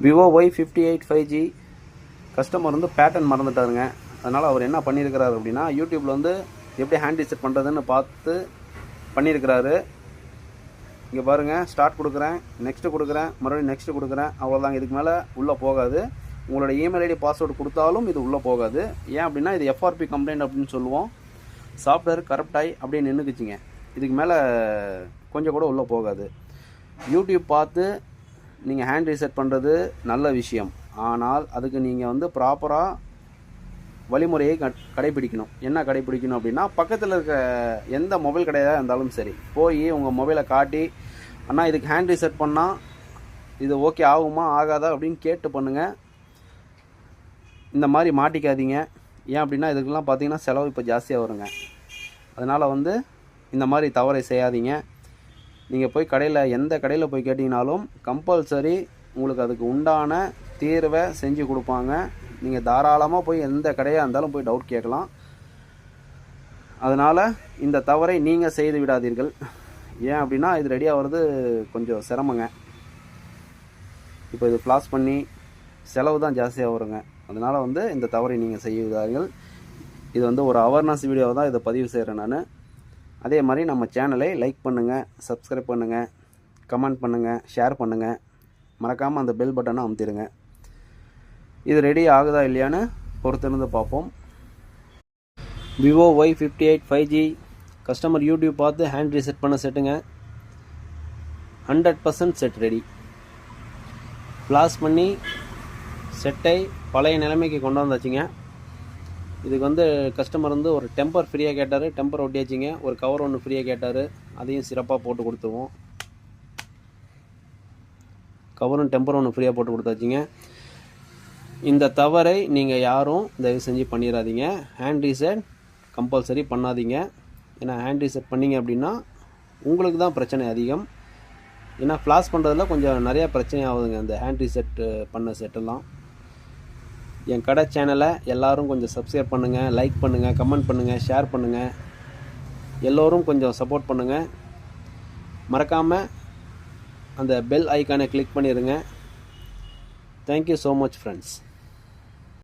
Vivo Y58 5G customer வந்து pattern மறந்துட்டாருங்க. அதனால் அவர் என்ன பண்ணியிருக்கிறாரு அப்படின்னா, யூடியூப்பில் வந்து எப்படி ஹேண்ட் ரீசெட் பண்ணுறதுன்னு பார்த்து பண்ணியிருக்கிறாரு. இங்கே பாருங்கள், ஸ்டார்ட் கொடுக்குறேன், நெக்ஸ்ட்டு கொடுக்குறேன், மறுபடியும் நெக்ஸ்ட்டு கொடுக்குறேன், அவ்வளோதாங்க. இதுக்கு மேலே உள்ளே போகாது. உங்களோட இமெயில் ஐடி பாஸ்வேர்டு கொடுத்தாலும் இது உள்ளே போகாது. ஏன் அப்படின்னா இது FRP கம்ப்ளைண்ட் அப்படின்னு சொல்லுவோம். சாஃப்ட்வேர் கரப்ட் ஆகி அப்படியே நின்றுக்குச்சிங்க. இதுக்கு மேலே கொஞ்சம் கூட உள்ளே போகாது. யூடியூப் பார்த்து நீங்கள் ஹேண்ட் ரீசெட் பண்ணுறது நல்ல விஷயம். ஆனால் அதுக்கு நீங்கள் வந்து ப்ராப்பராக வழிமுறையை கடைப்பிடிக்கணும். என்ன கடைப்பிடிக்கணும் அப்படின்னா, பக்கத்தில் இருக்க எந்த மொபைல் கடையாக இருந்தாலும் சரி, போய் உங்கள் மொபைலை காட்டி, அண்ணா இதுக்கு ஹேண்ட் ரீசெட் பண்ணால் இது ஓகே ஆகுமா ஆகாதா அப்படின்னு கேட்டு பண்ணுங்கள். இந்த மாதிரி மாட்டிக்காதீங்க. ஏன் அப்படின்னா இதுக்கெல்லாம் பார்த்தீங்கன்னா செலவு இப்போ ஜாஸ்தியாக வருங்க. அதனால் வந்து இந்த மாதிரி தவறை செய்யாதீங்க. நீங்கள் போய் எந்த கடையில் போய் கேட்டிங்கனாலும் கம்பல்சரி உங்களுக்கு அதுக்கு உண்டான தீர்வை செஞ்சு கொடுப்பாங்க. நீங்கள் தாராளமாக போய் எந்த கடையாக இருந்தாலும் போய் டவுட் கேட்கலாம். அதனால் இந்த தவறை நீங்கள் செய்து விடாதீர்கள். ஏன் அப்படின்னா இது ரெடியாக வர்றது கொஞ்சம் சிரமங்க. இப்போ இது ஃப்ளாஷ் பண்ணி செலவு தான் ஜாஸ்தியாக வருங்க. அதனால் வந்து இந்த தவறை நீங்கள் செய்வீர்கள். இது வந்து ஒரு அவேர்னஸ் வீடியோ தான் இதை பதிவு செய்கிறேன் நான். அதே மாதிரி நம்ம சேனலை லைக் பண்ணுங்கள், சப்ஸ்கிரைப் பண்ணுங்கள், கமெண்ட் பண்ணுங்கள், ஷேர் பண்ணுங்கள். மறக்காமல் அந்த பெல் பட்டனை அமுத்திடுங்க. இது ரெடி ஆகுதா இல்லையான்னு பொறுத்திருந்து பார்ப்போம். Vivo Y58 5G customer YouTube பார்த்து ஹேண்ட் ரீசெட் பண்ண செட்டுங்க. 100% செட் ரெடி. ஃப்ளாஷ் பண்ணி செட்டை பழைய நிலைமைக்கு கொண்டு வந்தாச்சுங்க. இதுக்கு வந்து கஸ்டமர் வந்து ஒரு டெம்பர் ஃப்ரீயாக கேட்டார், டெம்பர் ஒட்டியாச்சுங்க. ஒரு கவர் ஒன்று ஃப்ரீயாக கேட்டார், அதையும் சிறப்பாக போட்டு கொடுத்துருவோம். கவரும் டெம்பர் ஒன்று ஃப்ரீயாக போட்டு கொடுத்தாச்சுங்க. இந்த தவறை நீங்கள் யாரும் தயவு செஞ்சு பண்ணிடாதீங்க. ஹேண்ட் ரீசெட் கம்பல்சரி பண்ணாதீங்க. ஏன்னா ஹேண்ட் ரீசெட் பண்ணிங்க அப்படின்னா உங்களுக்கு தான் பிரச்சனை அதிகம். ஏன்னா ஃப்ளாஷ் பண்ணுறதுல கொஞ்சம் நிறையா பிரச்சனை ஆகுதுங்க இந்த ஹேண்ட் ரீசெட் பண்ண செட்டெல்லாம். என் கடை சேனலை எல்லோரும் கொஞ்சம் சப்ஸ்கிரைப் பண்ணுங்கள், லைக் பண்ணுங்கள், கமெண்ட் பண்ணுங்கள், ஷேர் பண்ணுங்கள். எல்லோரும் கொஞ்சம் சப்போர்ட் பண்ணுங்கள். மறக்காமல் அந்த பெல் ஐக்கானை கிளிக் பண்ணிடுங்க. Thank you so much friends.